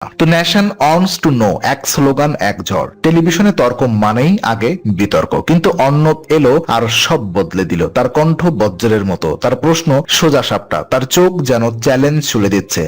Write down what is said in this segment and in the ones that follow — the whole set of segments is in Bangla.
তো ন্যাশন অনস টু নো, এক স্লোগান এক ঝড়। টেলিভিশনে তর্ক মানেই আগে বিতর্ক, কিন্তু অর্ণব এলো আর সব বদলে দিল। তার কণ্ঠ বজ্রের মতো, তার প্রশ্ন সোজা সাপটা, তার চোখ যেন চ্যালেঞ্জ ছুড়ে দিচ্ছে।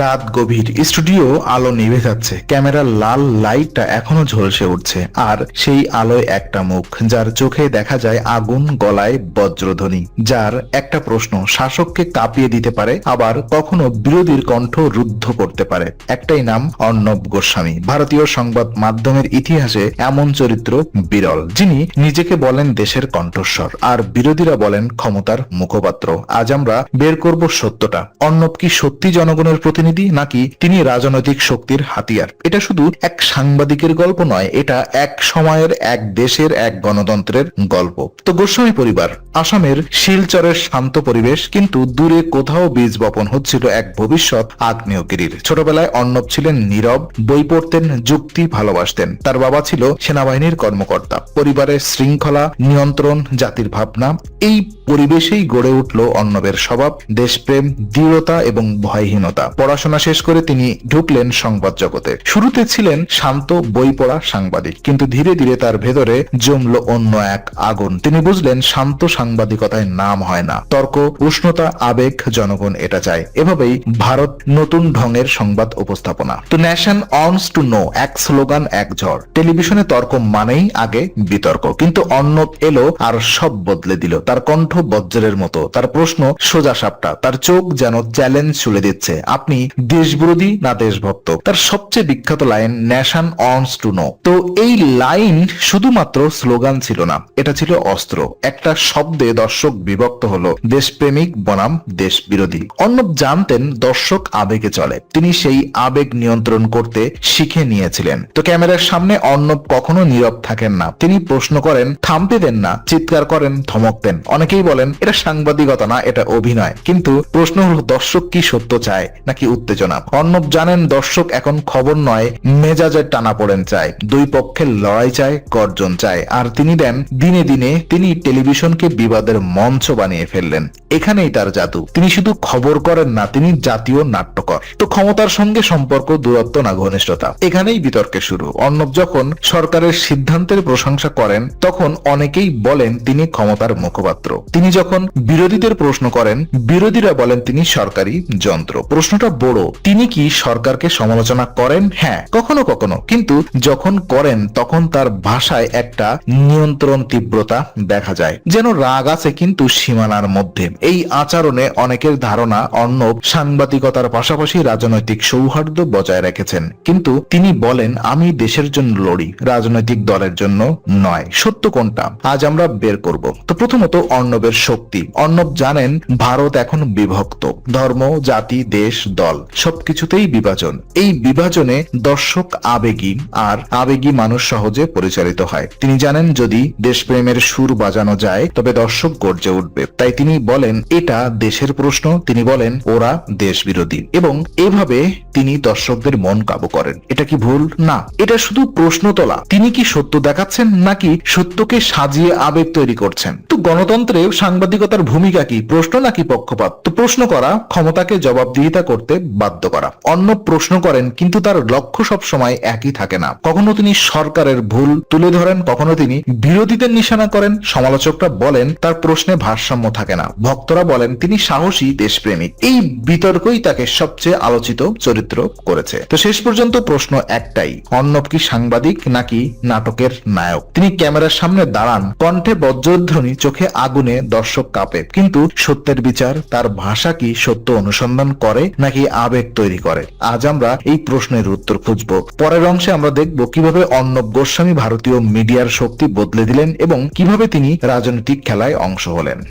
রাত গভীর, স্টুডিও আলো নিভে যাচ্ছে, ক্যামেরার লাল লাইটটা এখনো ঝলসে উঠছে, আর সেই আলোয় একটা মুখ, যার চোখে দেখা যায় আগুন, গলায় বজ্রধ্বনি, যার একটা প্রশ্ন শাসককে কাঁপিয়ে দিতে পারে, আবার কখনো বিরোধীর কণ্ঠ রুদ্ধ করতে পারে। একটাই নাম, অর্ণব গোস্বামী। ভারতীয় সংবাদ মাধ্যমের ইতিহাসে এমন চরিত্র বিরল, যিনি নিজেকে বলেন দেশের কণ্ঠস্বর, আর বিরোধীরা বলেন ক্ষমতার মুখপাত্র। আজ আমরা বের করব সত্যটা। অর্ণব কি সত্যি জনগণের প্রতিনিধি, নাকি তিনি রাজনৈতিক শক্তির হাতিয়ার? এটা শুধু এক সাংবাদিকের গল্প নয়, এটা এক সময়ের, এক দেশের, এক গণতন্ত্রের গল্প। তো গোস্বামী পরিবার, আসামের শিলচরের শান্ত পরিবেশ, কিন্তু দূরে কোথাও বীজ বপন হচ্ছিল এক ভবিষ্যৎ আগ্নেয়গিরির। ছোটবেলায় অর্ণব ছিলেন নীরব, বই পড়তেন, যুক্তি ভালোবাসতেন। তার বাবা ছিল সেনাবাহিনীর কর্মকর্তা। পরিবারের শৃঙ্খলা, নিয়ন্ত্রণ, জাতির ভাবনা, এই পরিবেশেই গড়ে উঠল অর্ণবের স্বভাব, দেশপ্রেম, দৃঢ়তা এবং ভয়হীনতা। পড়াশোনা শেষ করে তিনি ঢুকলেন সংবাদ জগতে। শুরুতে ছিলেন শান্ত বই পড়া সাংবাদিক, কিন্তু ধীরে ধীরে তার ভেতরে জমল অন্য এক আগুন। তিনি বুঝলেন শান্ত সাংবাদিকতায় নাম হয় না, তর্ক, উষ্ণতা, আবেগ, জনগণ এটা চায়। এভাবেই ভারত নতুন ঢঙের সংবাদ উপস্থাপনা। তো ন্যাশন অনস টু নো, এক স্লোগান এক ঝড়। টেলিভিশনে তর্ক মানেই আগে বিতর্ক, কিন্তু অর্ণব এলো আর সব বদলে দিল। তার কণ্ঠ বজ্রের মতো, তার প্রশ্ন সোজা সাপটা, তার চোখ যেন চ্যালেঞ্জ ছুড়ে দিচ্ছে। আপনি দেশবিরোধী না দেশভক্ত? তার সবচেয়ে বিখ্যাত line, nation owns to know. তো এই লাইন শুধুমাত্র স্লোগান ছিল না, এটা ছিল অস্ত্র। একটা শব্দে দর্শক বিভক্ত হলো, দেশপ্রেমিক বনাম দেশ বিরোধী। অর্ণব জানতেন দর্শক আবেগে চলে, তিনি সেই আবেগ নিয়ন্ত্রণ করতে শিখে নিয়েছিলেন। তো ক্যামেরার সামনে অর্ণব কখনো নীরব থাকেন না, তিনি প্রশ্ন করেন, থামতে দেন না, চিৎকার করেন, ধমক দেন। অনেকেই বলেন এটা সাংবাদিকতা না, এটা অভিনয়। কিন্তু প্রশ্ন হলো, দর্শক কি সত্য চায় নাকি উত্তেজনা? অর্ণব জানেন দর্শক এখন খবর নয়, মেজাজের টানাপোড়েন চায়, দুই পক্ষের লড়াই চায়, গর্জন চায়। আর তিনি দেন, দিনে দিনে তিনি টেলিভিশনকে বিবাদের মঞ্চ বানিয়ে ফেললেন। এখানেই তার জাদু। তিনি শুধু খবর করেন না, তিনি জাতীয় নাট্যকর। তো ক্ষমতার সঙ্গে সম্পর্ক দূরত্ব না ঘনিষ্ঠতা, এখানেই বিতর্কের শুরু। অর্ণব যখন সরকারের সিদ্ধান্তের প্রশংসা করেন, তখন অনেকেই বলেন তিনি ক্ষমতার মুখপাত্র। তিনি যখন বিরোধীদের প্রশ্ন করেন, বিরোধীরা বলেন তিনি সরকারি যন্ত্র। প্রশ্নটা বড়, তিনি কি সরকারকে সমালোচনা করেন? হ্যাঁ, কখনো কখনো। কিন্তু যখন করেন, তখন তার ভাষায় একটা নিয়ন্ত্রণ, তীব্রতা দেখা যায়, যেন রাগ আছে কিন্তু সীমানার মধ্যে। এই আচরণে অনেকের ধারণা অর্ণব সাংবাদিকতার পাশাপাশি রাজনৈতিক সৌহার্দ্য বজায় রেখেছেন। কিন্তু তিনি বলেন, আমি দেশের জন্য লড়ি, রাজনৈতিক দলের জন্য নয়। সত্য কোনটা? আজ আমরা বের করব। তো প্রথমত অর্ণবের শক্তি। অর্ণব জানেন ভারত এখন বিভক্ত, ধর্ম, জাতি, দেশ, দল সবকিছুতেই বিভাজন। এই বিভাজনে দর্শক আবেগী, আর আবেগী মানুষ সহজে পরিচালিত হয়। তিনি জানেন যদি দেশপ্রেমের সুর বাজানো যায়, তবে দর্শক গর্জে উঠবে। তাই তিনি বলেন এটা দেশের প্রশ্ন, তিনি বলেন ওরা দেশ বিরোধী, এবং এভাবে তিনি দর্শকদের মন কাবু করেন। এটা কি ভুল? না, এটা শুধু প্রশ্ন তোলা। তিনি কি সত্য দেখাচ্ছেন, নাকি সত্যকে সাজিয়ে আবেগ তৈরি করছেন? তো গণতন্ত্রে সাংবাদিকতার ভূমিকা কি? প্রশ্ন নাকি পক্ষপাত? তো প্রশ্ন করা, ক্ষমতাকে জবাবদিহিতা করতে বাধ্য করা। অর্ণব প্রশ্ন করেন, কিন্তু তার লক্ষ্য সব সময় একই থাকে না। কখনো তিনি সরকারের ভুল তুলে ধরেন, কখনো তিনি বিরোধীদের নিশানা করেন। সমালোচকরা বলেন তার প্রশ্নে ভারসাম্য থাকে না, ভক্তরা বলেন তিনি সাহসী দেশপ্রেমিক। এই বিতর্কই তাকে সবচেয়ে আলোচিত চরিত্র করেছে। তো শেষ পর্যন্ত প্রশ্ন একটাই, অর্ণব কি সাংবাদিক নাকি নাটকের নায়ক? তিনি ক্যামেরার সামনে দাঁড়ান, কণ্ঠে বজ্রধ্বনি, চোখে আগুনে, দর্শক কাঁপে। কিন্তু সত্যের বিচার, তার ভাষা কি সত্য অনুসন্ধান করে নাকি আবেগ তৈরি করে? আজ আমরা এই প্রশ্নের উত্তর খুঁজবো। পরের অংশে আমরা দেখব কিভাবে অর্ণব গোস্বামী ভারতীয় মিডিয়ার শক্তি বদলে দিলেন এবং কিভাবে তিনি রাজনৈতিক খেলায় অংশ হলেন।